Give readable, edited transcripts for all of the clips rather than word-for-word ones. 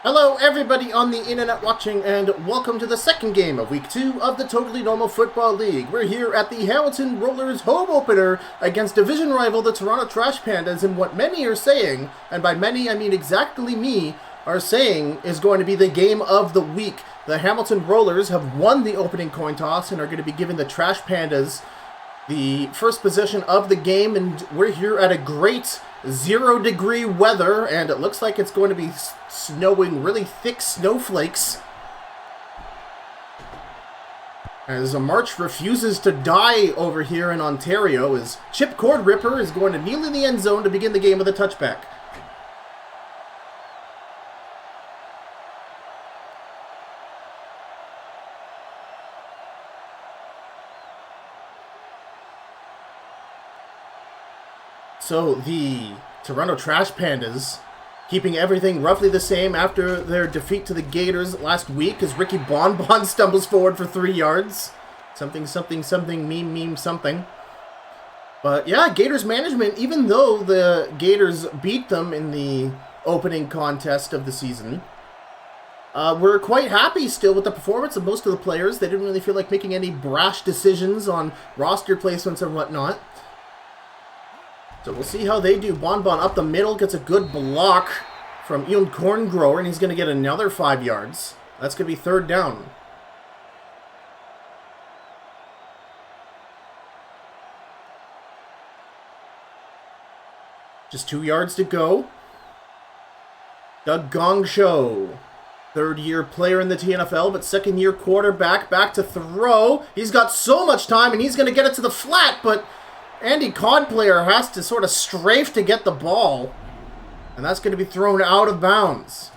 Hello everybody on the internet watching, and welcome to the second game of Week 2 of the Totally Normal Football League. We're here at the Hamilton Rollers home opener against division rival the Toronto Trash Pandas in what many are saying, and by many I mean exactly me, are saying is going to be the game of the week. The Hamilton Rollers have won the opening coin toss and are going to be giving the Trash Pandas the first possession of the game, and we're here at a great 0-degree weather, and it looks like it's going to be snowing really thick snowflakes as a march refuses to die over here in Ontario, as Chip Cord Ripper is going to kneel in the end zone to begin the game with a touchback. So the Toronto Trash Pandas keeping everything roughly the same after their defeat to the Gators last week, as Ricky Bonbon stumbles forward for 3 yards. Something, meme, something. But yeah, Gators management, even though the Gators beat them in the opening contest of the season, we're quite happy still with the performance of most of the players. They didn't really feel like making any brash decisions on roster placements and whatnot. So we'll see how they do. Bonbon up the middle, gets a good block from Ian Corngrower, and he's going to get another 5 yards. That's going to be third down. Just 2 yards to go. Doug Gongshow, third-year player in the TNFL, but second-year quarterback, back to throw. He's got so much time, and he's going to get it to the flat, but Andy Codplayer has to sort of strafe to get the ball, and that's going to be thrown out of bounds.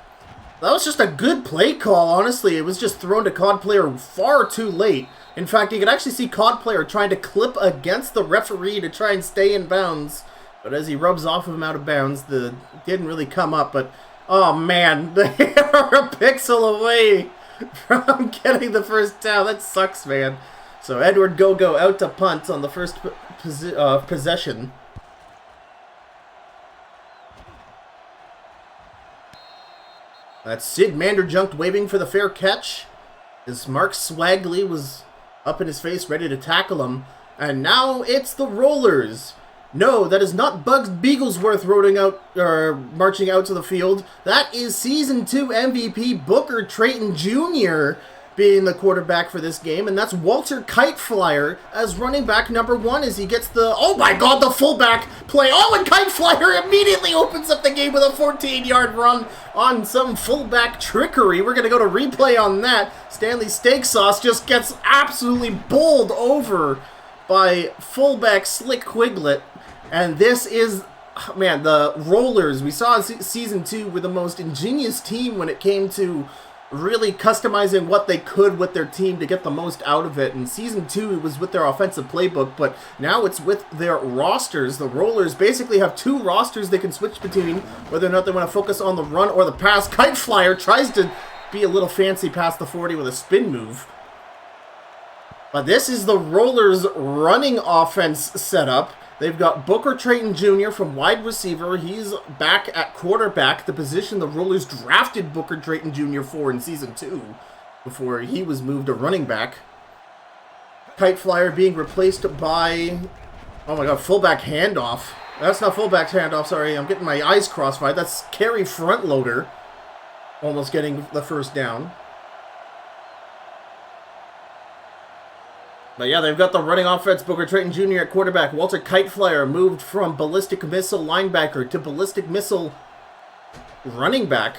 That was just a good play call, honestly. It was just thrown to Codplayer far too late. In fact, you could actually see Codplayer trying to clip against the referee to try and stay in bounds, but as he rubs off of him out of bounds, the didn't really come up. But oh man, they are a pixel away from getting the first down. That sucks, man. So Edward Gogo out to punt on the first possession. That's Sid Manderjunk waving for the fair catch, as Mark Swagley was up in his face ready to tackle him. And now it's the Rollers. No, that is not Bugs Beaglesworth marching out to the field. That is Season 2 MVP Booker Trayton Jr. being the quarterback for this game, and that's Walter Kiteflyer as running back number 1 as he gets the, oh my god, the fullback play. Oh, and Kiteflyer immediately opens up the game with a 14-yard run on some fullback trickery. We're going to go to replay on that. Stanley Steak Sauce just gets absolutely bowled over by fullback Slick Quiglet, and this is, man, the Rollers, we saw in Season 2 were the most ingenious team when it came to really customizing what they could with their team to get the most out of it. In Season 2, it was with their offensive playbook, but now it's with their rosters. The Rollers basically have 2 rosters they can switch between, whether or not they want to focus on the run or the pass. Kiteflyer tries to be a little fancy past the 40 with a spin move. But this is the Rollers' running offense setup. They've got Booker Trayton Jr. from wide receiver. He's back at quarterback, the position the Rollers drafted Booker Trayton Jr. for in Season 2, before he was moved to running back. Kiteflyer being replaced by, oh my god, fullback handoff. That's not fullback handoff, sorry, I'm getting my eyes crossfired. That's carry front loader, almost getting the first down. But yeah, they've got the running offense, Booker Trayton Jr. at quarterback. Walter Kiteflyer moved from ballistic missile linebacker to ballistic missile running back.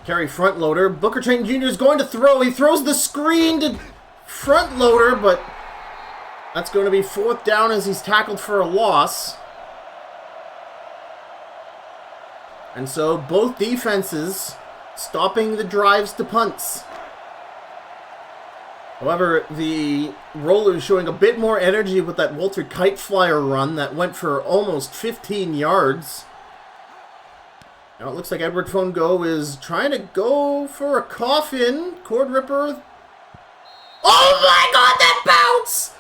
Carry front loader. Booker Trayton Jr. is going to throw. He throws the screen to front loader, but that's going to be fourth down as he's tackled for a loss. And so both defenses stopping the drives to punts. However, the Rollers showing a bit more energy with that Walter Kiteflyer run that went for almost 15 yards. Now it looks like Edward Fongo is trying to go for a coffin. Cord Ripper. Oh my god, that bounce!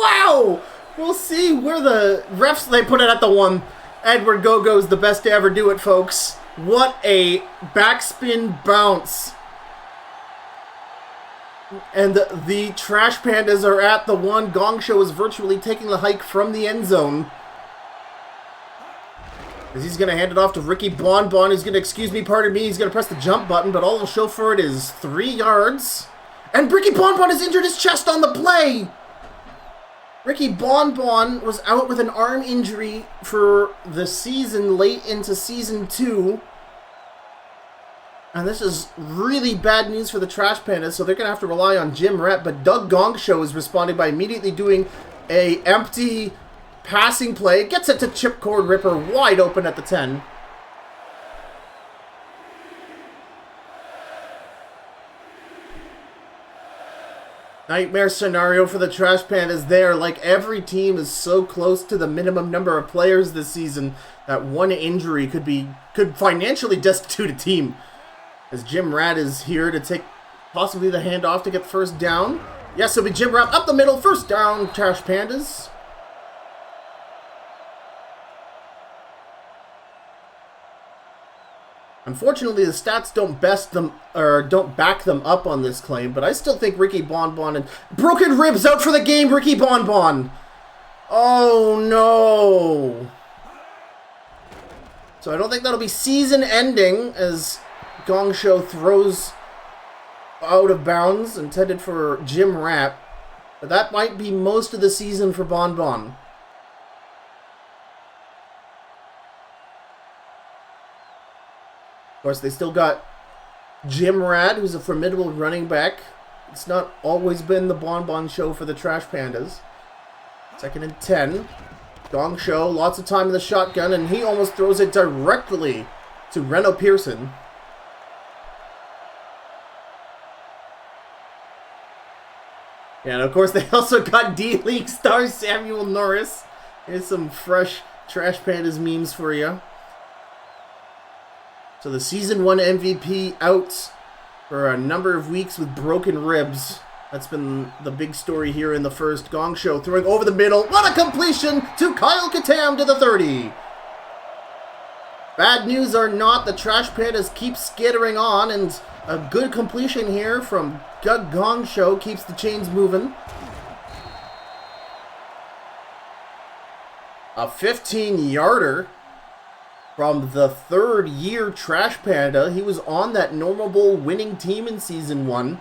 Wow! We'll see where the refs, they put it at the 1. Edward Gogo's the best to ever do it, folks. What a backspin bounce. And the Trash Pandas are at the one. Gong Show is virtually taking the hike from the end zone. As he's going to hand it off to Ricky Bonbon. He's going to, excuse me, pardon me, he's going to press the jump button, but all it'll show for it is 3 yards. And Ricky Bonbon has injured his chest on the play. Ricky Bonbon was out with an arm injury for the season, late into Season 2. And this is really bad news for the Trash Pandas, so they're going to have to rely on Jim Rett. But Doug Gong Show is responding by immediately doing a empty passing play. Gets it to Chip Cord Ripper, wide open at the 10. Nightmare scenario for the Trash Pandas there. Like, every team is so close to the minimum number of players this season that one injury could financially destitute a team. As Jim Rat is here to take possibly the handoff to get first down. Yes, it'll be Jim Rat up the middle. First down, Trash Pandas. Unfortunately, the stats don't back them up on this claim, but I still think Ricky Bonbon and broken ribs out for the game. Ricky Bonbon. Oh no. So I don't think that'll be season ending as Gong Show throws out of bounds, intended for Jim Rat. But that might be most of the season for Bonbon. Of course, they still got Jim Rat, who's a formidable running back. It's not always been the Bonbon Show for the Trash Pandas. 2nd and 10. Gong Show, lots of time in the shotgun, and he almost throws it directly to Reno Pearson. And of course, they also got D-League star Samuel Norris. Here's some fresh Trash Pandas memes for you. So the Season 1 MVP out for a number of weeks with broken ribs. That's been the big story here in the first. Gong Show throwing over the middle. What a completion to Kyle Katam to the 30. Bad news or not, the Trash Pandas keep skittering on, and a good completion here from Doug Gong Show keeps the chains moving. A 15-yarder from the third-year Trash Panda. He was on that Normal Bowl winning team in Season 1.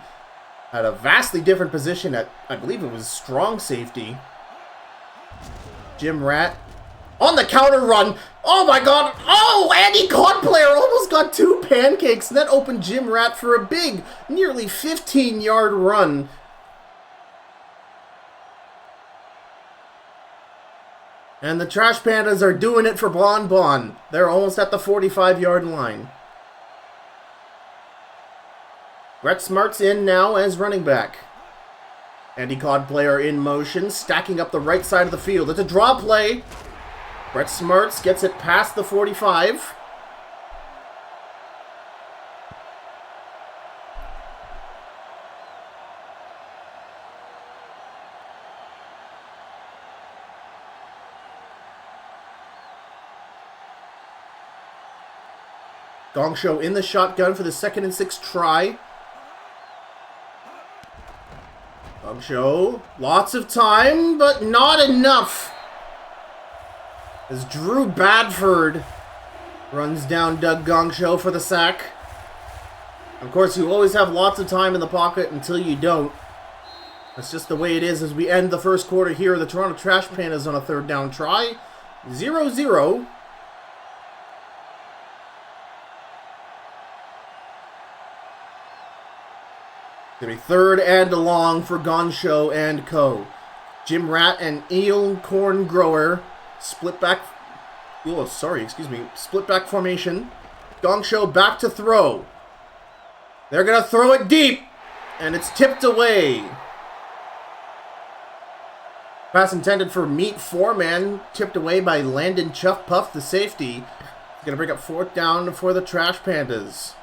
At a vastly different position at, I believe it was strong safety. Jim Rat on the counter run. Oh my god. Oh, Andy Codplayer almost got 2 pancakes. And that opened Jim Rat for a big, nearly 15-yard run. And the Trash Pandas are doing it for Bonbon. They're almost at the 45-yard line. Brett Smart's in now as running back. Andy Codplayer in motion, stacking up the right side of the field. It's a draw play. Brett Smarts gets it past the 45. Gong Show in the shotgun for the 2nd and 6 try. Gong Show, lots of time, but not enough. As Drew Badford runs down Doug Gong Show for the sack. Of course, you always have lots of time in the pocket until you don't. That's just the way it is as we end the first quarter here. The Toronto Trash Pandas on a 3rd down try. 0-0. Gonna be 3rd and long for Gong Show and co. Jim Rat and Eel Corn Grower split back. Oh, sorry, excuse me. Split back formation. Gong Show back to throw. They're gonna throw it deep, and it's tipped away. Pass intended for Meat Foreman, tipped away by Landon Chuff Puff, the safety. He's gonna bring up 4th down for the Trash Pandas.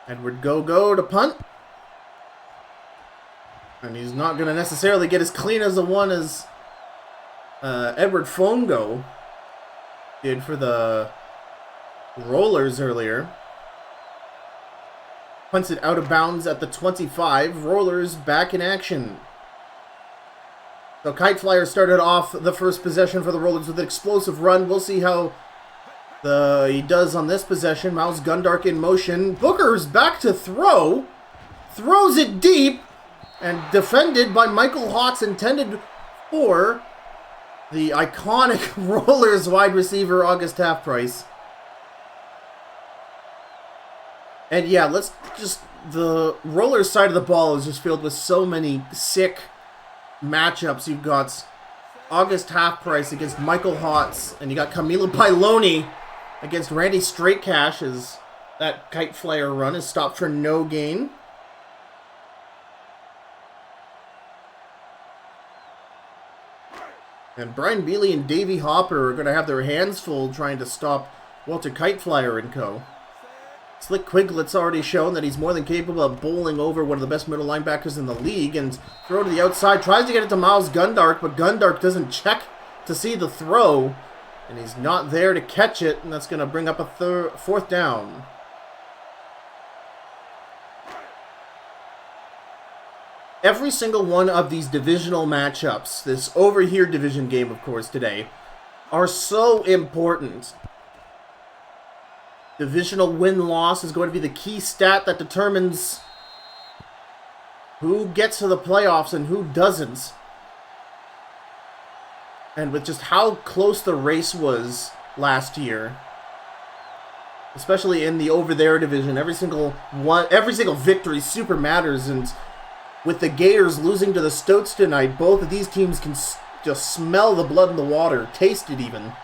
Edward Go-Go to punt. And he's not going to necessarily get as clean as the one as Edward Fongo did for the Rollers earlier. Punts it out of bounds at the 25. Rollers back in action. So Kite Flyer started off the first possession for the Rollers with an explosive run. We'll see how he does on this possession. Miles Gundark in motion. Booker's back to throw. Throws it deep. And defended by Michael Hotz, intended for the iconic Rollers wide receiver, August Half-Price. And yeah, the Rollers side of the ball is just filled with so many sick matchups. You've got August Half-Price against Michael Hotz, and you got Camilo Piloni against Randy Straightcash as that Kite Flyer run is stopped for no gain. And Brian Bealey and Davey Hopper are going to have their hands full trying to stop Walter Kite Flyer and co. Slick Quiglet's already shown that he's more than capable of bowling over one of the best middle linebackers in the league and throw to the outside. Tries to get it to Miles Gundark, but Gundark doesn't check to see the throw. And he's not there to catch it, and that's going to bring up a fourth down. Every single one of these divisional matchups, this over here division game, of course, today, are so important. Divisional win-loss is going to be the key stat that determines who gets to the playoffs and who doesn't. And with just how close the race was last year, especially in the over there division, every single victory super matters. And with the Gators losing to the Stoats tonight, both of these teams can just smell the blood in the water, taste it even.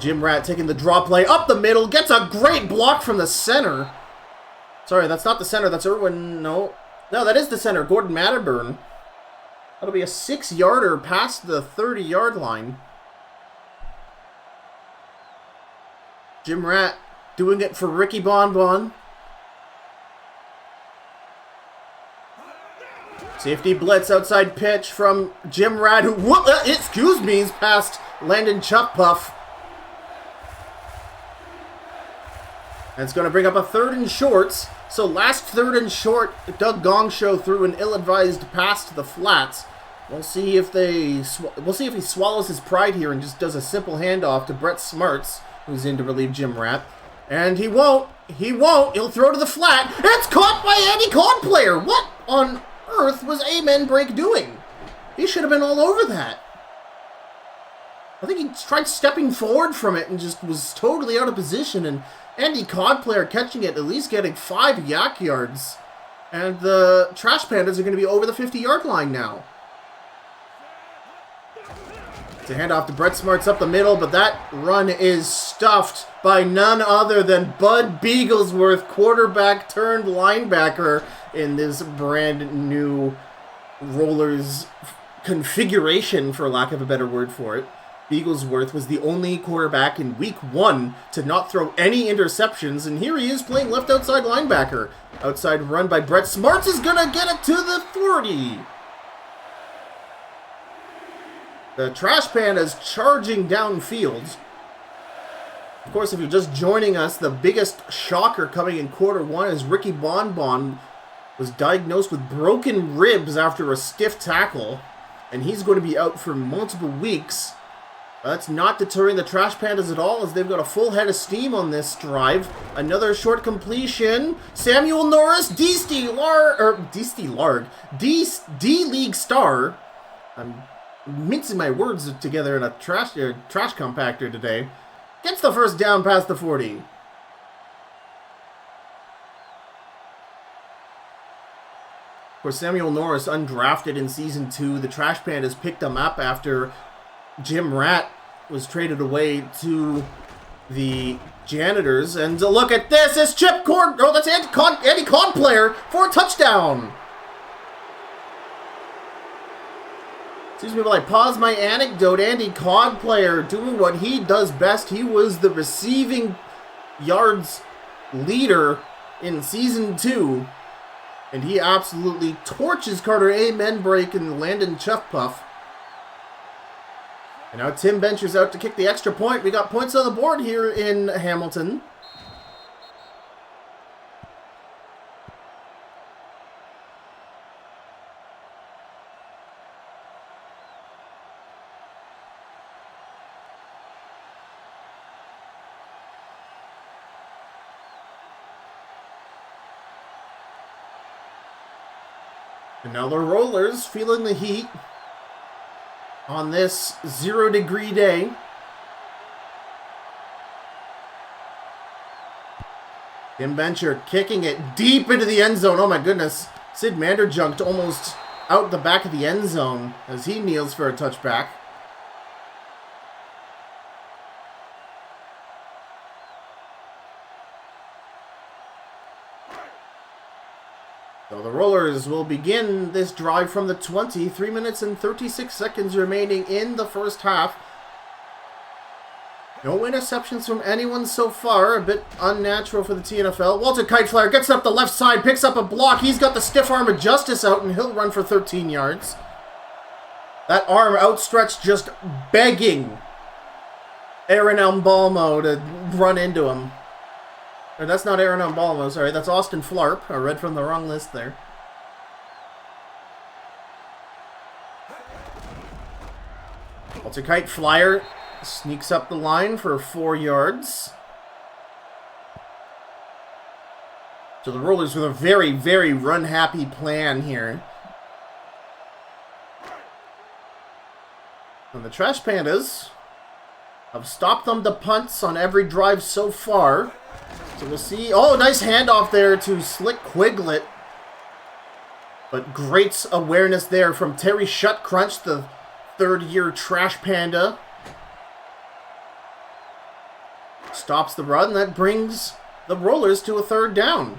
Jim Rat taking the draw play up the middle, gets a great block from the center. Sorry, that's not the center, that's Irwin, no, that is the center, Gordon Matterburn. That'll be a 6-yarder past the 30-yard line. Jim Rat doing it for Ricky Bonbon. Safety blitz, outside pitch from Jim Rat, who, he's past Landon Chuck Puff. And it's going to bring up a 3rd and short. So last 3rd and short, Doug Gongshow threw an ill-advised pass to the flats. We'll see if he swallows his pride here and just does a simple handoff to Brett Smarts, who's in to relieve Jim Rat. And he won't. He'll throw to the flat. It's caught by Andy Codplayer. What on earth was Amen Break doing? He should have been all over that. I think he tried stepping forward from it and just was totally out of position, and Andy Codplayer catching it, at least getting 5 yak yards. And the Trash Pandas are going to be over the 50-yard line now. It's a handoff to Brett Smarts up the middle, but that run is stuffed by none other than Bud Beaglesworth, quarterback turned linebacker in this brand new Rollers configuration, for lack of a better word for it. Beaglesworth was the only quarterback in week 1 to not throw any interceptions, and here he is playing left outside linebacker. Outside run by Brett Smarts is going to get it to the 40. The Trash Pandas charging downfield. Of course, if you're just joining us, the biggest shocker coming in quarter 1 is Ricky Bonbon was diagnosed with broken ribs after a stiff tackle, and he's going to be out for multiple weeks. That's not deterring the Trash Pandas at all, as they've got a full head of steam on this drive. Another short completion. Samuel Norris, D-League star. I'm mincing my words together in a trash compactor today. Gets the first down past the 40. Of course, Samuel Norris, undrafted in Season 2. The Trash Pandas picked him up after Jim Rat was traded away to the Janitors. And look at this, it's Chip Cord. Oh, that's Andy Codplayer for a touchdown. Excuse me while I pause my anecdote. Andy Codplayer doing what he does best. He was the receiving yards leader in Season 2. And he absolutely torches Carter Amen break and Landon Chuff Puff. And now Tim Bencher's out to kick the extra point. We got points on the board here in Hamilton. And now the Rollers feeling the heat on this 0-degree day. Tim Bencher kicking it deep into the end zone. Oh my goodness. Sid Manderjunked almost out the back of the end zone as he kneels for a touchback. So the Rollers will begin this drive from the 20. 3 minutes and 36 seconds remaining in the first half. No interceptions from anyone so far. A bit unnatural for the TNFL. Walter Kiteflyer gets up the left side, picks up a block. He's got the stiff arm of justice out, and he'll run for 13 yards. That arm outstretched, just begging Aaron Embalmo to run into him. Or that's not Aaron Embalmo, sorry. That's Austin Flarp. I read from the wrong list there. Walter Kiteflyer sneaks up the line for 4 yards. So the Rollers with a very, very run-happy plan here. And the Trash Pandas have stopped them to punts on every drive so far. So we'll see. Oh, nice handoff there to Slick Quiglet. But great awareness there from Terry Shutcrunch, the third-year Trash Panda. Stops the run. That brings the Rollers to a third down.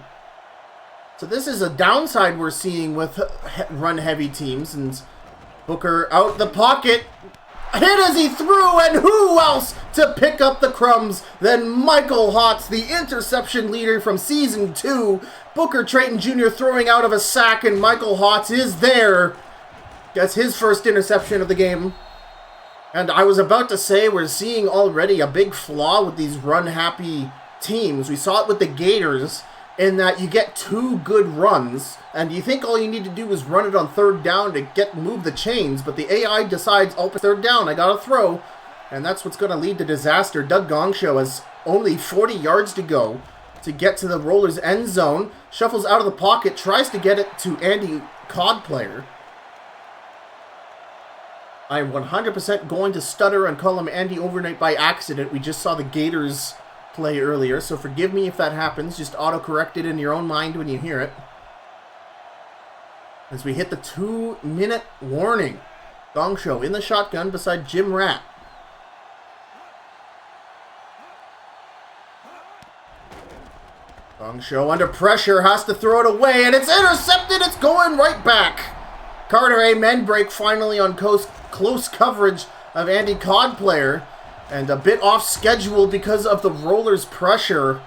So this is a downside we're seeing with run-heavy teams. And Booker out the pocket. Hit as he threw, and who else to pick up the crumbs than Michael Hotz, the interception leader from Season 2. Booker Trayton Jr. throwing out of a sack, and Michael Hotz is there. Gets his first interception of the game. And I was about to say we're seeing already a big flaw with these run-happy teams. We saw it with the Gators in that you get 2 good runs, and you think all you need to do is run it on third down to move the chains, but the AI decides, oh, third down, I gotta throw, and that's what's going to lead to disaster. Doug Gongshow has only 40 yards to go to get to the Rollers' end zone, shuffles out of the pocket, tries to get it to Andy Codplayer. I'm 100% going to stutter and call him Andy Overnight by accident. We just saw the Gators play earlier, so forgive me if that happens. Just auto-correct it in your own mind when you hear it. As we hit the 2-minute warning. Gongshow in the shotgun beside Jim Ratt. Gongshow under pressure, has to throw it away, and it's intercepted! It's going right back! Carter Amen break finally on close coverage of Andy Codplayer. And a bit off schedule because of the Rollers' pressure.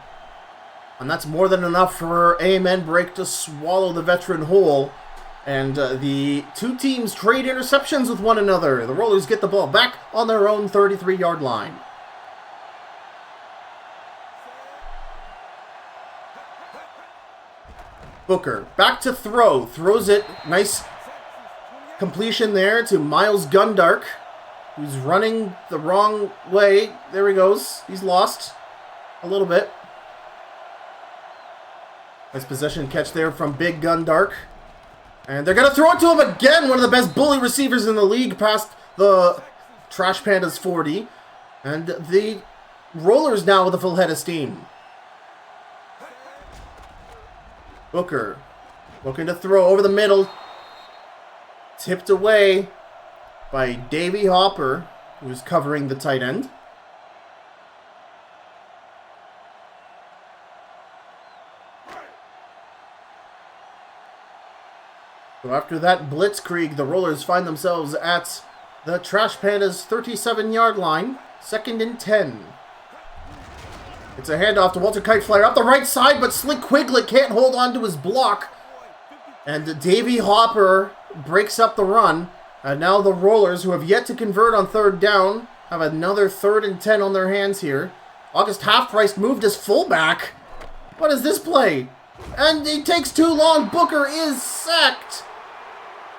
And that's more than enough for Amen break to swallow the veteran whole. And the two teams trade interceptions with one another. The Rollers get the ball back on their own 33-yard line. Booker back to throw. Throws it. Nice completion there to Miles Gundark, who's running the wrong way. There he goes. He's lost a little bit. Nice possession catch there from Big Gundark. And they're going to throw it to him again. One of the best bully receivers in the league past the Trash Pandas 40. And the Rollers now with a full head of steam. Booker looking to throw over the middle. Tipped away by Davey Hopper, who's covering the tight end. So after that blitzkrieg, the Rollers find themselves at the Trash Pandas' 37-yard line, 2nd and 10. It's a handoff to Walter Kiteflyer up the right side, but Slick Quiglet can't hold on to his block. And Davey Hopper breaks up the run. And now the Rollers, who have yet to convert on third down, have another 3rd and 10 on their hands here. August Half-Price moved his fullback. What is this play? And he takes too long. Booker is sacked.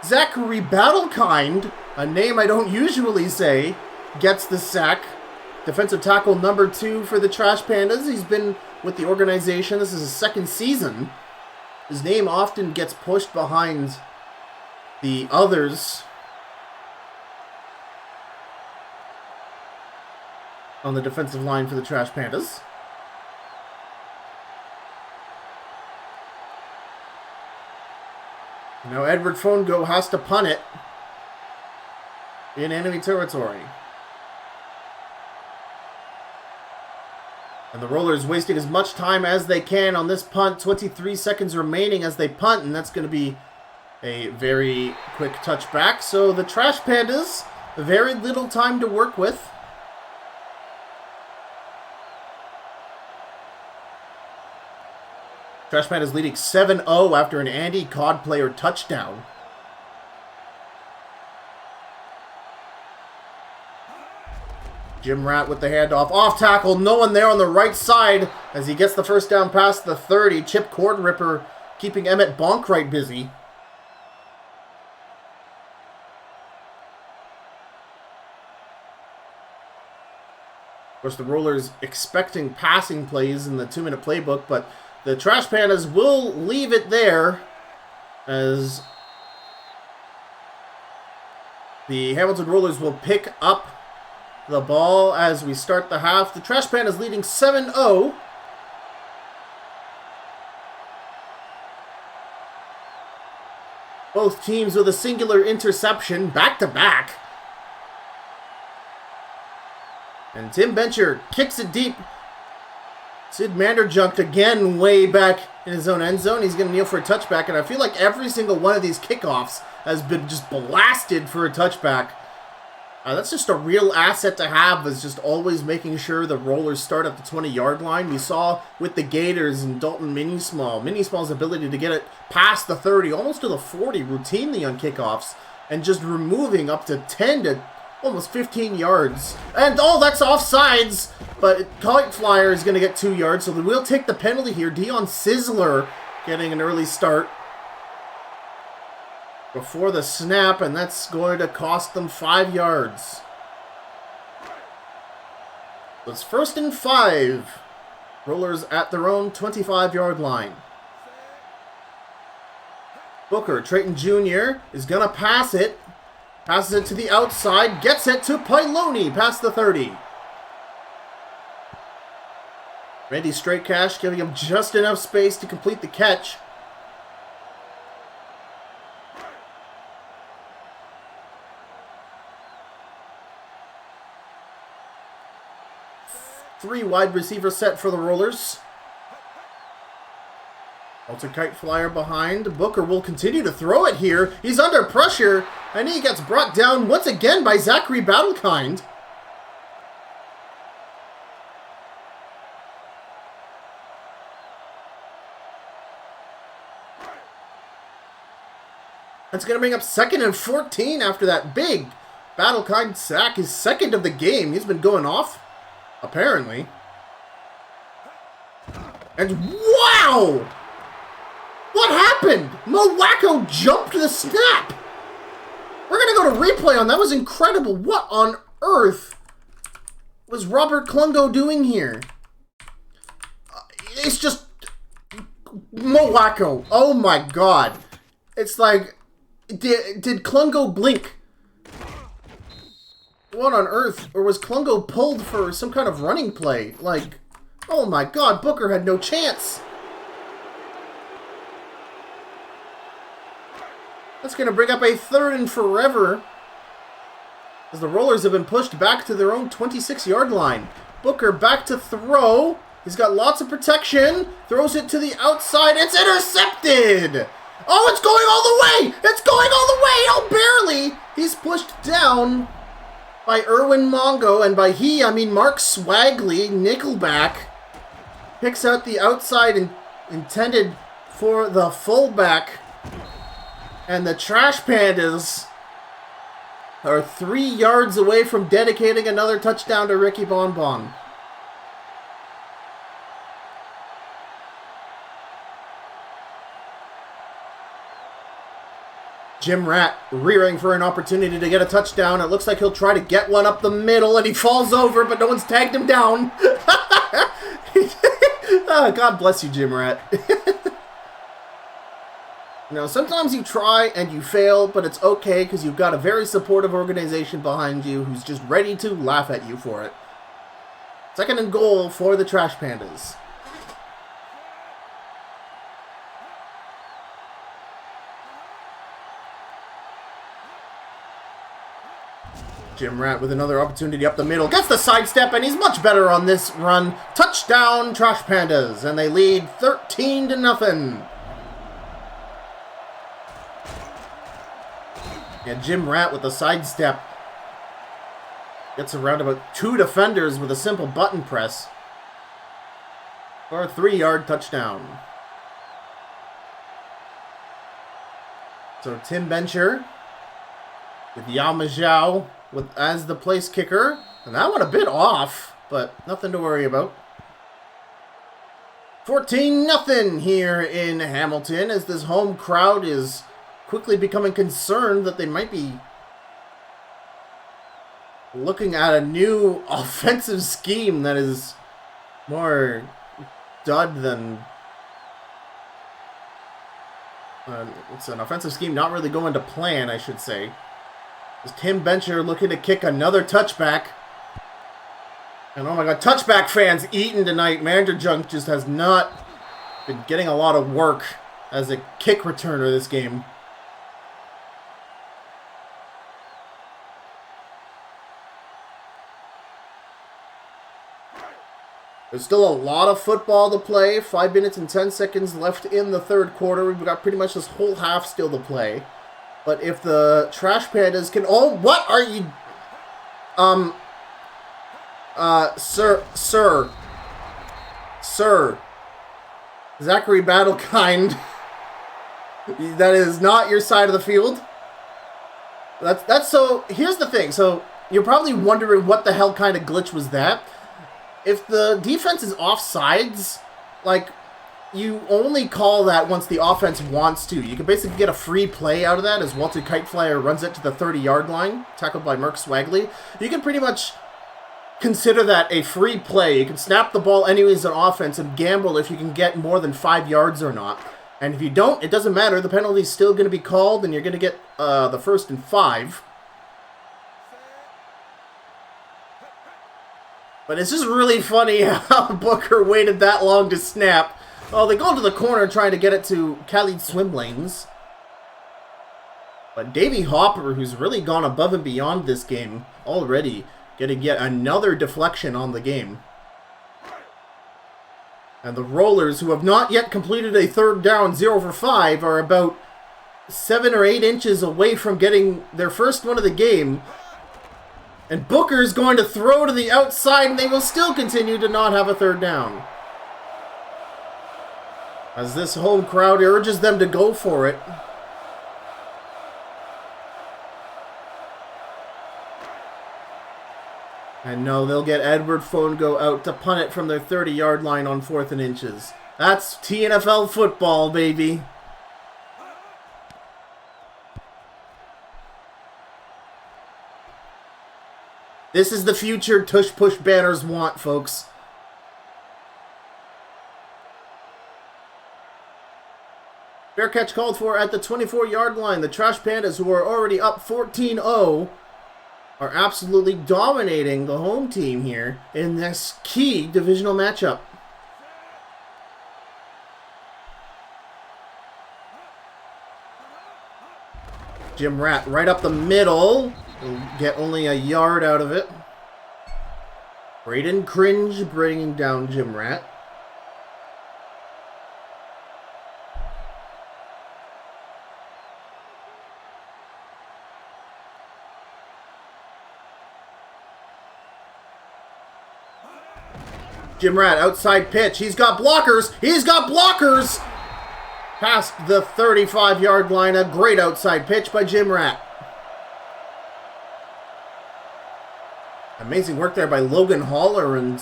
Zachary Battlekind, a name I don't usually say, gets the sack. Defensive tackle number 2 for the Trash Pandas. He's been with the organization. This is his 2nd season. His name often gets pushed behind the others on the defensive line for the Trash Pandas. Now Edward Fongo has to punt it in enemy territory. And the Rollers wasting as much time as they can on this punt. 23 seconds remaining as they punt, and that's going to be a very quick touchback. So the Trash Pandas, very little time to work with. Trash Pandas leading 7-0 after an Andy Cod player touchdown. Jim Ratt with the handoff. Off tackle. No one there on the right side as he gets the first down past the 30. Chip Cord Ripper keeping Emmett Bonkright busy. Of course, the Rollers expecting passing plays in the 2-minute playbook, but the Trash Pandas will leave it there as the Hamilton Rollers will pick up the ball as we start the half. The Trash Pandas leading 7-0. Both teams with a singular interception, back-to-back. And Tim Bencher kicks it deep. Sid Manderjunked again way back in his own end zone. He's going to kneel for a touchback, and I feel like every single one of these kickoffs has been just blasted for a touchback. That's just a real asset to have, is just always making sure the Rollers start at the 20-yard line. We saw with the Gators and Dalton Mini-Small's ability to get it past the 30, almost to the 40 routinely on kickoffs, and just removing up to 10 to almost 15 yards. And, oh, that's offsides, but Kite Flyer is going to get 2 yards, so we'll take the penalty here. Dion Sizzler getting an early start before the snap, and that's going to cost them 5 yards. It's 1st and 5. Rollers at their own 25-yard line. Booker, Trayton Jr. is going to pass it. Passes it to the outside, gets it to Piloni past the 30. Randy Straightcash giving him just enough space to complete the catch. Three wide receiver set for the Rollers. Walter Kite Flyer behind. Booker will continue to throw it here. He's under pressure, and he gets brought down once again by Zachary Battlekind. That's going to bring up 2nd and 14 after that big Battlekind sack. His 2nd of the game. He's been going off, apparently. And wow! What happened? Mo Wacko jumped the snap. We're going to go to replay on that. Was incredible. What on earth was Robert Klungo doing here? It's just Mo Wacko. Oh my god. It's like, did Klungo blink? What on earth? Or was Klungo pulled for some kind of running play? Like, oh my god, Booker had no chance. That's going to bring up a 3rd and forever, as the Rollers have been pushed back to their own 26-yard line. Booker back to throw. He's got lots of protection. Throws it to the outside. It's intercepted. Oh, it's going all the way. It's going all the way. Oh, barely. He's pushed down by Erwin Mongo, and by he, I mean Mark Swagley, nickelback. Picks out the outside and intended for the fullback. And the Trash Pandas are 3 yards away from dedicating another touchdown to Ricky Bonbon. Jim Rat rearing for an opportunity to get a touchdown. It looks like he'll try to get one up the middle, and he falls over, but no one's tagged him down. Oh, God bless you, Jim Rat. Sometimes you try and you fail, but it's okay because you've got a very supportive organization behind you who's just ready to laugh at you for it. 2nd and goal for the Trash Pandas. Jim Rat with another opportunity up the middle. Gets the sidestep, and he's much better on this run. Touchdown, Trash Pandas, and they lead 13-0. Yeah, Jim Rat with the sidestep. Gets around about 2 defenders with a simple button press. For a 3-yard touchdown. So Tim Bencher with Yao Majau as the place kicker. And that one a bit off, but nothing to worry about. 14-0 here in Hamilton as this home crowd is quickly becoming concerned that they might be looking at a new offensive scheme that is more dud than... it's an offensive scheme not really going to plan, I should say. Is Tim Bencher looking to kick another touchback. And oh my god, touchback fans eating tonight. Manager Junk just has not been getting a lot of work as a kick returner this game. There's still a lot of football to play. 5 minutes and 10 seconds left in the 3rd quarter. We've got pretty much this whole half still to play. But if the Trash Pandas can... Oh, what are you... Sir. Zachary Battlekind. That is not your side of the field. That's so... Here's the thing. So, you're probably wondering what the hell kind of glitch was that. If the defense is offsides, like... You only call that once the offense wants to. You can basically get a free play out of that as Walter Kiteflyer runs it to the 30-yard line, tackled by Mark Swagley. You can pretty much consider that a free play. You can snap the ball anyways on offense and gamble if you can get more than 5 yards or not. And if you don't, it doesn't matter. The penalty's still going to be called, and you're going to get the 1st and 5. But it's just really funny how Booker waited that long to snap. Well, they go to the corner trying to get it to Khalid swim lanes. But Davey Hopper, who's really gone above and beyond this game already, getting yet another deflection on the game. And the Rollers, who have not yet completed a 3rd down 0 for 5, are about 7 or 8 inches away from getting their first one of the game. And Booker's going to throw to the outside, and they will still continue to not have a 3rd down. As this home crowd urges them to go for it. And no, they'll get Edward Fongo out to punt it from their 30-yard line on 4th and inches. That's TNFL football, baby. This is the future tush-push banners want, folks. Fair catch called for at the 24-yard line. The Trash Pandas, who are already up 14-0, are absolutely dominating the home team here in this key divisional matchup. Jim Rat right up the middle. Will get only a yard out of it. Braden Cringe bringing down Jim Rat. Jim Rat, outside pitch. He's got blockers. He's got blockers. Past the 35-yard line, a great outside pitch by Jim Rat. Amazing work there by Logan Haller and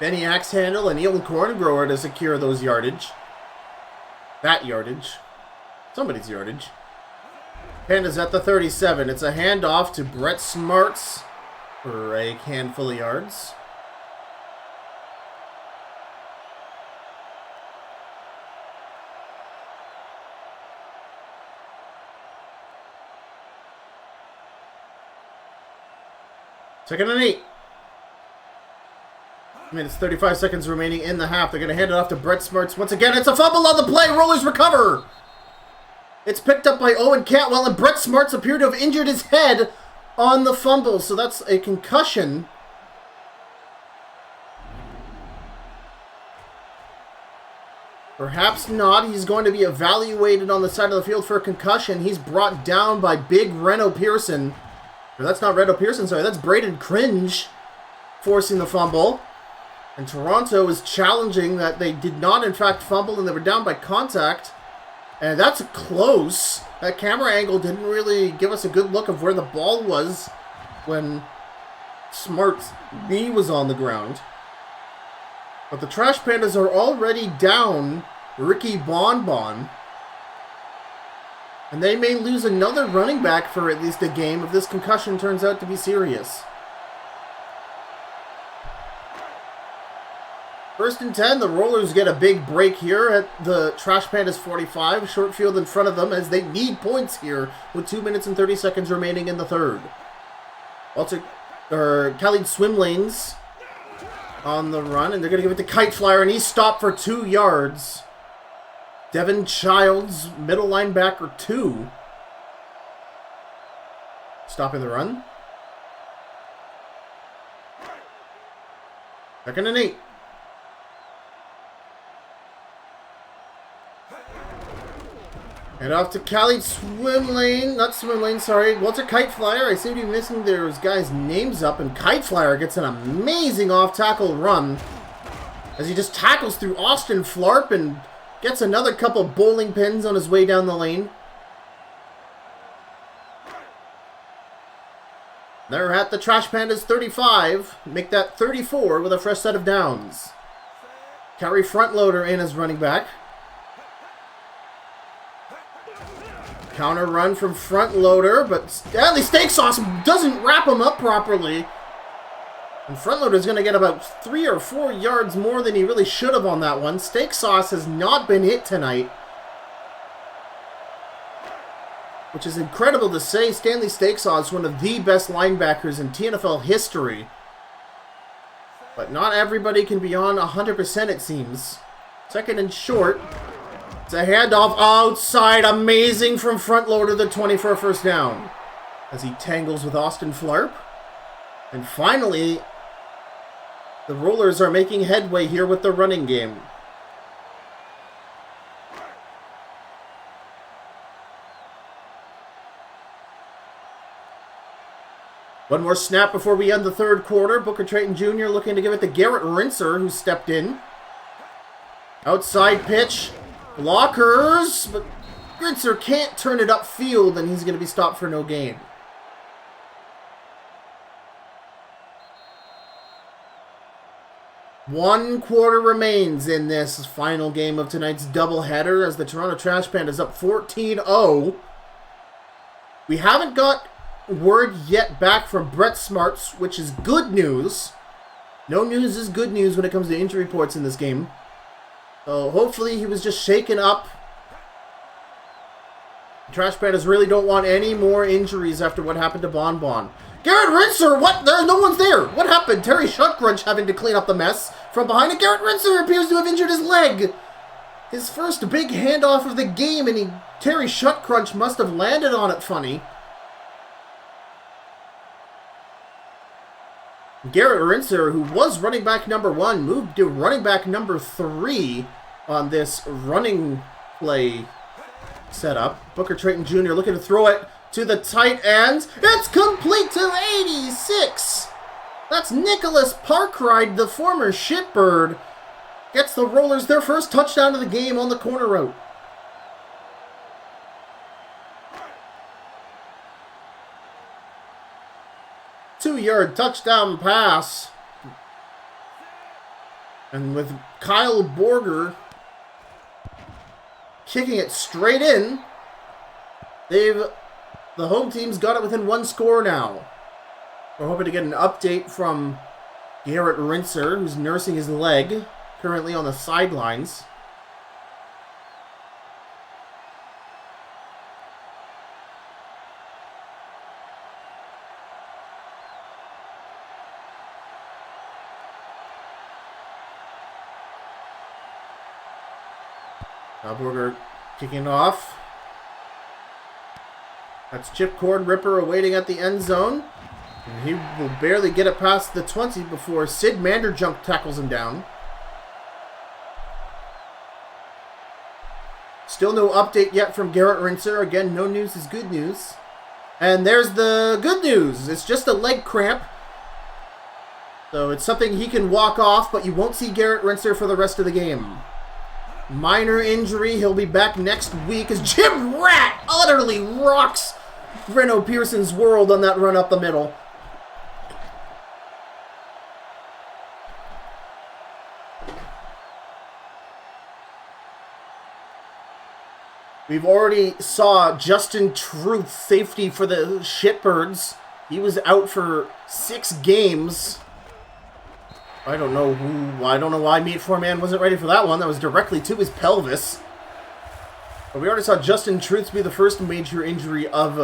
Benny Axhandle and Neil Corngrower to secure those yardage. That yardage. Somebody's yardage. Pandas at the 37. It's a handoff to Brett Smarts for a handful of yards. Second and 8. Minutes 35 seconds remaining in the half. They're going to hand it off to Brett Smarts once again. It's a fumble on the play. Rollers recover. It's picked up by Owen Cantwell, and Brett Smarts appeared to have injured his head on the fumble. So that's a concussion. Perhaps not. He's going to be evaluated on the side of the field for a concussion. He's brought down by big Reno Pearson. Or that's not Reno Pearson, sorry. That's Braden Cringe forcing the fumble. And Toronto is challenging that they did not, in fact, fumble and they were down by contact. And that's close. That camera angle didn't really give us a good look of where the ball was when Smart's knee was on the ground. But the Trash Pandas are already down Ricky Bonbon. And they may lose another running back for at least a game if this concussion turns out to be serious. First and 10, the Rollers get a big break here at the Trash Pandas 45. Short field in front of them as they need points here with 2 minutes and 30 seconds remaining in the third. Khalid swim lanes on the run, and they're going to give it to Kite Flyer, and he's stopped for 2 yards. Devin Childs, middle linebacker 2. Stopping the run. Second and 8. And off to Khalid Walter Kite Flyer. I seem to be missing those guys' names up, and Kite Flyer gets an amazing off-tackle run as he just tackles through Austin Flarp and gets another couple bowling pins on his way down the lane. They're at the Trash Pandas 35. Make that 34 with a fresh set of downs. Carry Frontloader in as running back. Counter run from Frontloader, but Stanley Steak Sauce doesn't wrap him up properly. And Frontloader is going to get about 3 or 4 yards more than he really should have on that one. Steak Sauce has not been hit tonight, which is incredible to say. Stanley Steak Sauce is one of the best linebackers in TNFL history. But not everybody can be on 100%, it seems. Second and short. It's a handoff outside. Amazing from Frontloader, the 20 for a first down. As he tangles with Austin Flarp. And finally, the Rollers are making headway here with the running game. One more snap before we end the third quarter. Booker Trayton Jr. looking to give it to Garrett Rinser, who stepped in. Outside pitch. Blockers, but Rinser can't turn it upfield, and he's going to be stopped for no gain. One quarter remains in this final game of tonight's doubleheader as the Toronto Trash Pandas up 14-0. We haven't got word yet back from Brett Smarts, which is good news. No news is good news when it comes to injury reports in this game. So hopefully he was just shaken up. The Trash Pandas really don't want any more injuries after what happened to Bonbon. Garrett Rinser, what? No one's there. What happened? Terry Shutgrunch having to clean up the mess from behind it. Garrett Rinser appears to have injured his leg. His first big handoff of the game, and Terry Shutgrunch must have landed on it funny. Garrett Rinser, who was running back number 1, moved to running back number 3 on this running play setup. Booker Trayton Jr. looking to throw it to the tight ends. It's complete to 86. That's Nicholas Parkride, the former Shitbird. gets the Rollers their first touchdown of the game on the corner route. Two-yard touchdown pass. And with Kyle Borger kicking it straight in, the home team's got it within one score now. We're hoping to get an update from Garrett Rinser, who's nursing his leg, currently on the sidelines. Borger kicking off. That's Chip Cord Ripper awaiting at the end zone. And he will barely get it past the 20 before Sid Manderjunk tackles him down. Still no update yet from Garrett Rinser. Again, no news is good news. And there's the good news. It's just a leg cramp. So it's something he can walk off, but you won't see Garrett Rinser for the rest of the game. Minor injury. He'll be back next week as Jim Rat utterly rocks Reno Pearson's world on that run up the middle. We've already saw Justin Truth, safety for the Shitbirds. He was out for 6 games. I don't know why Meat 4-Man wasn't ready for that one. That was directly to his pelvis. But we already saw Justin Truth be the first major injury of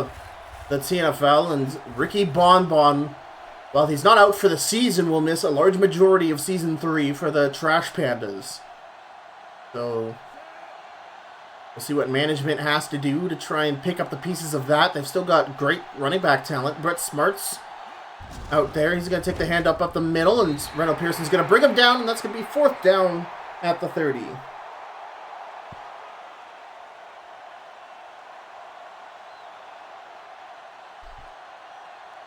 the TNFL. And Ricky Bonbon, while he's not out for the season, will miss a large majority of Season 3 for the Trash Pandas. So we'll see what management has to do to try and pick up the pieces of that. They've still got great running back talent. Brett Smart's out there. He's going to take the hand up the middle, and Reno Pearson's going to bring him down, and that's going to be 4th down at the 30.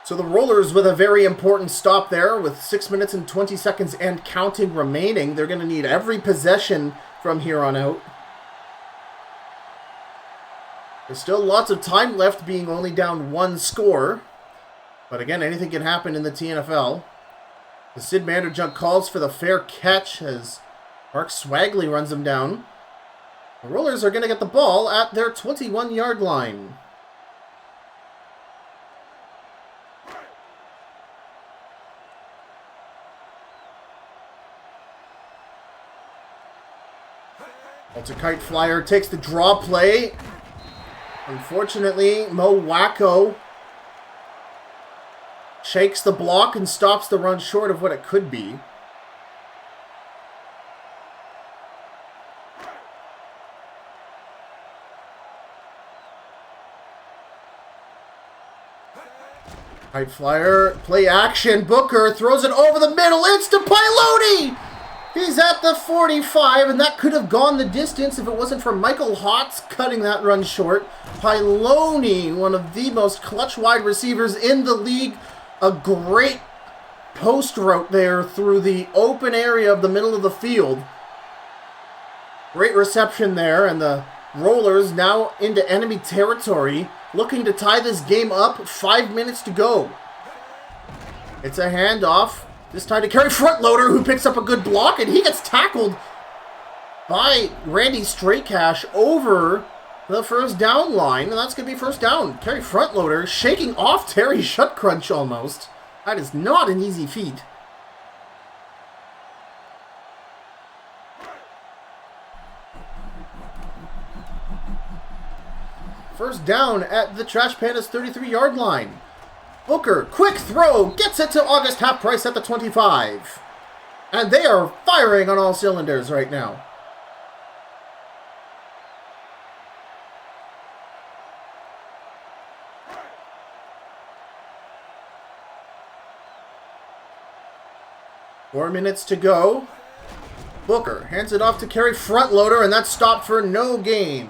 So the Rollers with a very important stop there with 6 minutes and 20 seconds and counting remaining. They're going to need every possession from here on out. There's still lots of time left, being only down 1 score. But again, anything can happen in the TNFL. The Sid Manderjunk calls for the fair catch as Mark Swagley runs him down. The Rollers are going to get the ball at their 21-yard line. Walter Kite Flyer takes the draw play. Unfortunately, Mo Wacko shakes the block and stops the run short of what it could be. Kite Flyer, play action. Booker throws it over the middle. It's to Piloni! He's at the 45, and that could have gone the distance if it wasn't for Michael Hotz cutting that run short. Piloni, one of the most clutch wide receivers in the league. A great post route there through the open area of the middle of the field. Great reception there, and the Rollers now into enemy territory, looking to tie this game up. 5 minutes to go. It's a handoff. This time to Kerry Frontloader, who picks up a good block, and he gets tackled by Randy Straycash over the first down line, and that's going to be first down. Kerry Frontloader shaking off Terry Shutcrunch almost. That is not an easy feat. First down at the Trash Pandas 33-yard line. Booker, quick throw, gets it to August Half-Price at the 25. And they are firing on all cylinders right now. Four minutes to go. Booker hands it off to Kerry Frontloader, and that's stopped for no gain.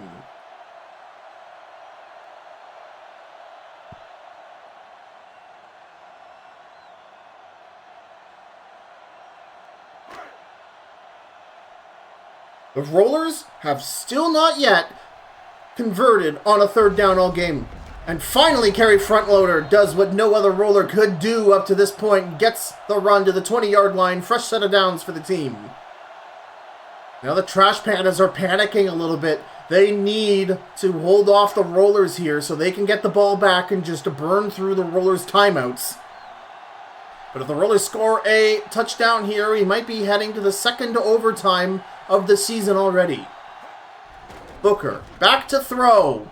The Rollers have still not yet converted on a third down all game. And finally, Kerry Frontloader does what no other Roller could do up to this point and gets the run to the 20-yard line. Fresh set of downs for the team. Now the Trash Pandas are panicking a little bit. They need to hold off the Rollers here so they can get the ball back and just burn through the Rollers' timeouts. But if the Rollers score a touchdown here, we might be heading to the second overtime of the season already. Booker, back to throw.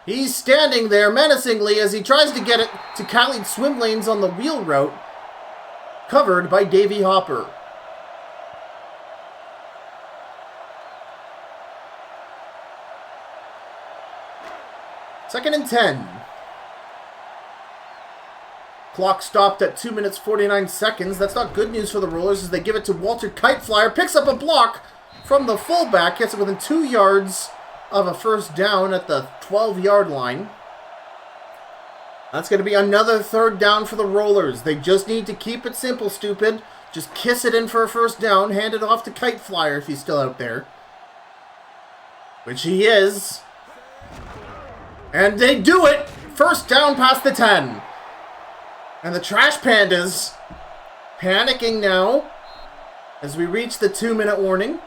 He's standing there menacingly as he tries to get it to Khalid swim lanes on the wheel route, covered by Davey Hopper. Second and 10. Clock stopped at 2 minutes 49 seconds. That's not good news for the Rollers as they give it to Walter Kiteflyer. Picks up a block from the fullback. Gets it within 2 yards of a first down at the 12-yard line. That's going to be another third down for the Rollers. They just need to keep it simple, stupid. Just kiss it in for a first down. Hand it off to Kiteflyer if he's still out there. Which he is. And they do it! First down past the 10. And the Trash Pandas panicking now as we reach the 2-minute warning.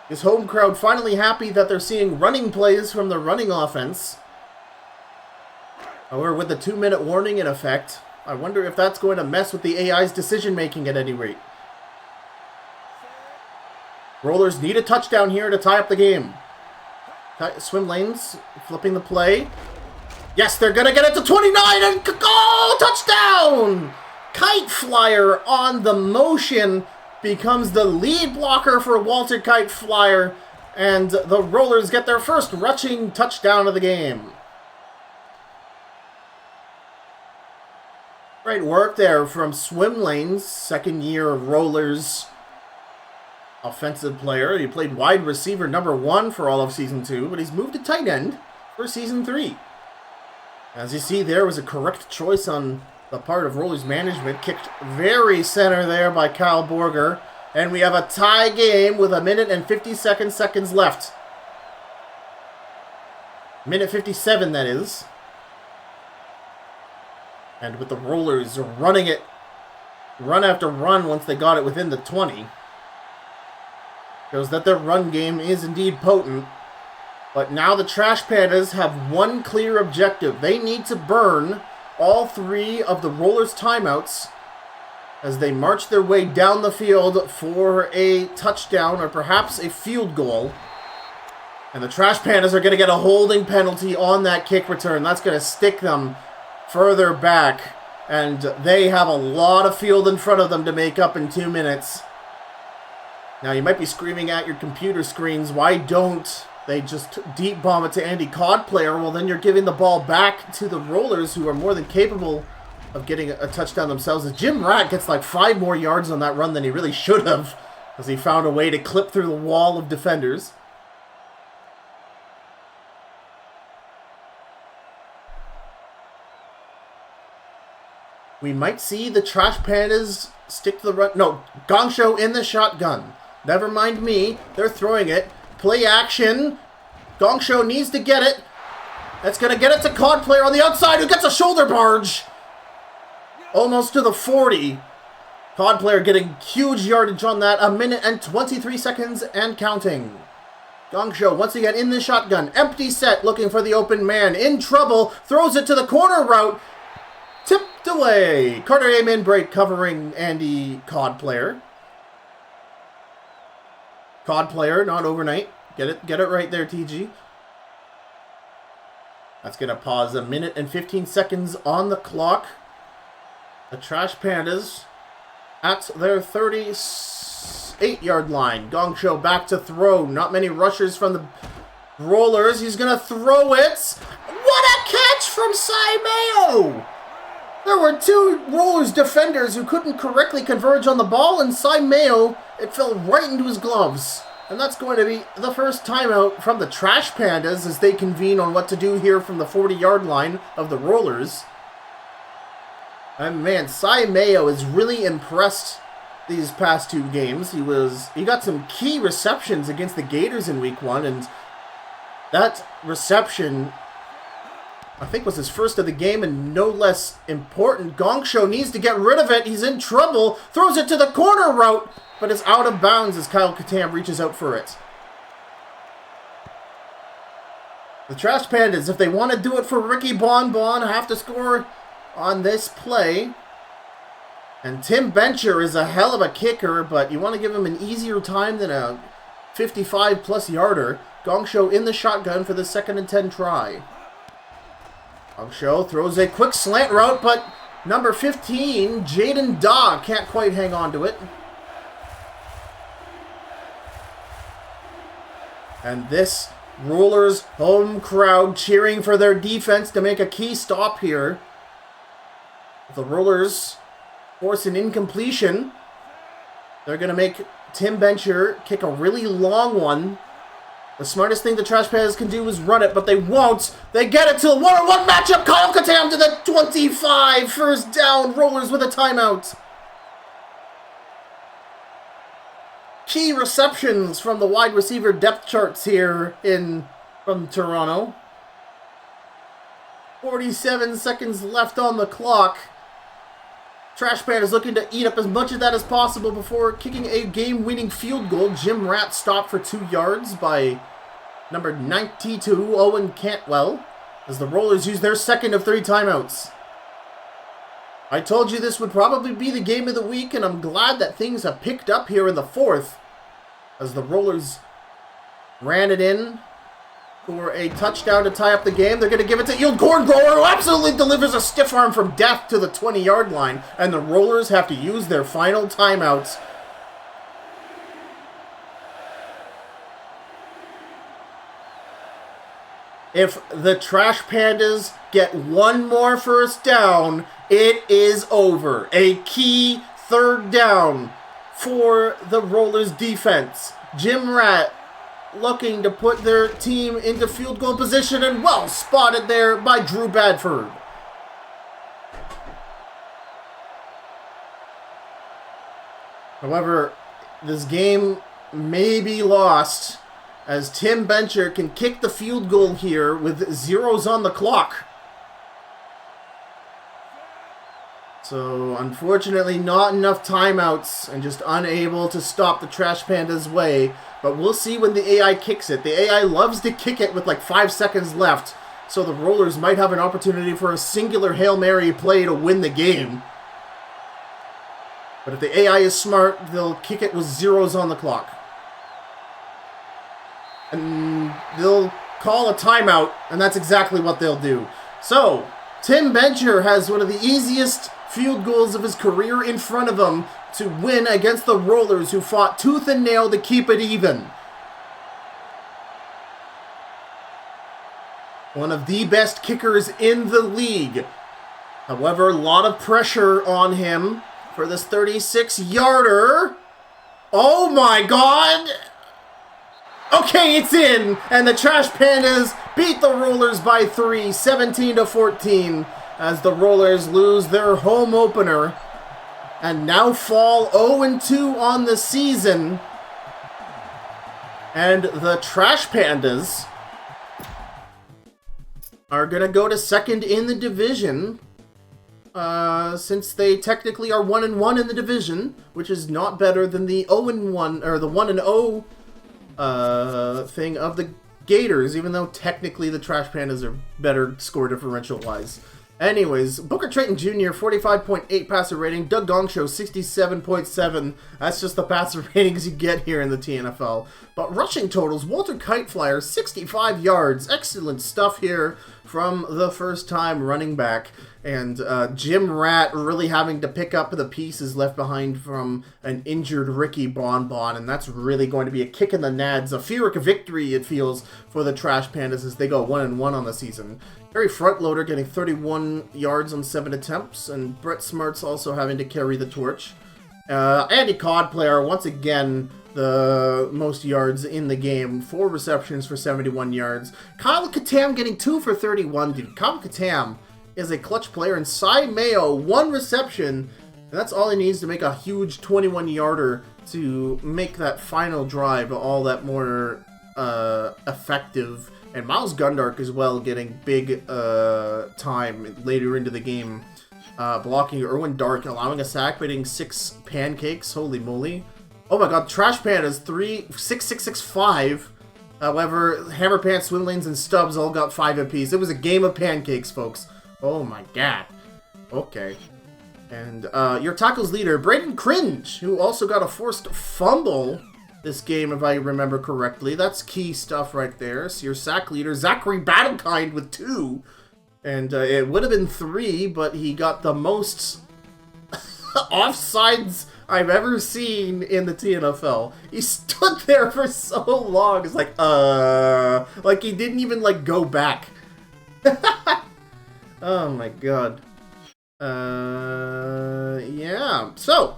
This home crowd finally happy that they're seeing running plays from the running offense. However, with the 2-minute warning in effect, I wonder if that's going to mess with the AI's decision-making at any rate. Rollers need a touchdown here to tie up the game. Swim lanes, flipping the play. Yes, they're going to get it to 29 and touchdown! Kiteflyer on the motion becomes the lead blocker for Walter Kiteflyer, and the Rollers get their first rushing touchdown of the game. Great work there from Swim Lanes, second year Rollers offensive player. He played wide receiver number 1 for all of Season 2, but he's moved to tight end for Season 3. As you see, there was a correct choice on the part of Rollers management. Kicked very center there by Kyle Borger. And we have a tie game with 1 minute and 57 seconds left. Minute 57, that is. And with the Rollers running it run after run once they got it within the 20. Shows that their run game is indeed potent. But now the Trash Pandas have one clear objective. They need to burn all 3 of the Rollers' timeouts as they march their way down the field for a touchdown or perhaps a field goal. And the Trash Pandas are going to get a holding penalty on that kick return. That's going to stick them further back. And they have a lot of field in front of them to make up in 2 minutes. Now you might be screaming at your computer screens, why don't they just deep bomb it to Andy Codplayer? Well, then you're giving the ball back to the Rollers, who are more than capable of getting a touchdown themselves. As Jim Ratt gets like 5 more yards on that run than he really should have, as he found a way to clip through the wall of defenders. We might see the Trash Pandas stick to the run. No, Gongsho in the shotgun. Never mind me. They're throwing it. Play action. Gongsho needs to get it. That's going to get it to Codplayer on the outside, who gets a shoulder barge. Almost to the 40. Codplayer getting huge yardage on that. 1 minute and 23 seconds and counting. Gongsho once again in the shotgun. Empty set, looking for the open man. In trouble. Throws it to the corner route. Tipped away. Carter Amen break covering Andy Codplayer. Codplayer, not overnight. Get it right there, TG. That's going to pause 1 minute and 15 seconds on the clock. The Trash Pandas at their 38-yard line. Gongsho back to throw. Not many rushers from the Rollers. He's going to throw it. What a catch from Cy Mayo! There were 2 Rollers defenders who couldn't correctly converge on the ball, and Cy Mayo, it fell right into his gloves. And that's going to be the first timeout from the Trash Pandas as they convene on what to do here from the 40-yard line of the Rollers. And man, Cy Mayo is really impressed these past 2 games. He got some key receptions against the Gators in week 1, and that reception, I think, was his first of the game and no less important. Gongsho needs to get rid of it. He's in trouble. Throws it to the corner route, but it's out of bounds as Kyle Katam reaches out for it. The Trash Pandas, if they want to do it for Ricky Bonbon, have to score on this play. And Tim Bencher is a hell of a kicker, but you want to give him an easier time than a 55-plus yarder. Gongsho in the shotgun for the 2nd and 10 try. Gongsho throws a quick slant route, but number 15, Jaden Daw, can't quite hang on to it. And this Rollers home crowd cheering for their defense to make a key stop here. The Rollers force an incompletion. They're going to make Tim Bencher kick a really long one. The smartest thing the Trash Pandas can do is run it, but they won't. They get it to a one-on-one matchup. Kyle Katam to the 25. First down. Rollers with a timeout. Key receptions from the wide receiver depth charts here from Toronto. 47 seconds left on the clock. Trash Pandas looking to eat up as much of that as possible before kicking a game-winning field goal. Jim Ratt stopped for 2 yards by number 92, Owen Cantwell, as the Rollers use their second of 3 timeouts. I told you this would probably be the game of the week, and I'm glad that things have picked up here in the 4th, as the Rollers ran it in for a touchdown to tie up the game. They're going to give it to Yield Corngrower, who absolutely delivers a stiff arm from death to the 20-yard line, and the Rollers have to use their final timeouts. If the Trash Pandas get one more first down, it is over. A key 3rd down for the Rollers defense. Jim Ratt looking to put their team into field goal position, and well spotted there by Drew Badford. However, this game may be lost as Tim Bencher can kick the field goal here with zeros on the clock. So, unfortunately, not enough timeouts and just unable to stop the Trash Pandas' way. But we'll see when the AI kicks it. The AI loves to kick it with like 5 seconds left, so the Rollers might have an opportunity for a singular Hail Mary play to win the game. But if the AI is smart, they'll kick it with zeros on the clock. And they'll call a timeout, and that's exactly what they'll do. So, Tim Bencher has one of the easiest field goals of his career in front of him to win against the Rollers, who fought tooth and nail to keep it even. One of the best kickers in the league. However, a lot of pressure on him for this 36-yarder. Oh my god! Okay, it's in, and the Trash Pandas beat the Rollers by 3, 17-14, as the Rollers lose their home opener and now fall 0-2 on the season. And the Trash Pandas are going to go to 2nd in the division, since they technically are 1-1 in the division, which is not better than the 0-1 or the 1-0 thing of the Gators, even though technically the Trash Pandas are better score differential-wise. Anyways, Booker Trayton Jr., 45.8 passer rating. Doug Gongsho, 67.7. That's just the passer ratings you get here in the TNFL. But rushing totals, Walter Kiteflyer, 65 yards. Excellent stuff here from the first-time running back. And Jim Ratt really having to pick up the pieces left behind from an injured Ricky Bonbon. And that's really going to be a kick in the nads. A Pyrrhic victory, it feels, for the Trash Pandas as they go 1-1 on the season. Gary Frontloader getting 31 yards on 7 attempts, and Brett Smart's also having to carry the torch. Andy Codplayer, once again, the most yards in the game. 4 receptions for 71 yards. Kyle Katam getting 2 for 31, dude. Kyle Katam is a clutch player, and Cy Mayo, 1 reception And that's all he needs to make a huge 21-yarder to make that final drive all that more effective. And Miles Gundark as well getting big time later into the game. Blocking Irwin Dark, allowing a sack, hitting 6 pancakes. Holy moly. Oh my god, Trash Pandas 6-6-6-5. However, Hammer Pants, Swim Lanes, and Stubbs all got 5 apiece. It was a game of pancakes, folks. Oh my god. Okay. And your tackles leader, Braden Cringe, who also got a forced fumble this game, if I remember correctly. That's key stuff right there. So your sack leader, Zachary Battlekind, with 2. And it would have been 3, but he got the most offsides I've ever seen in the TNFL. He stood there for so long. It's like he didn't even, like, go back. Oh my god. Yeah. So,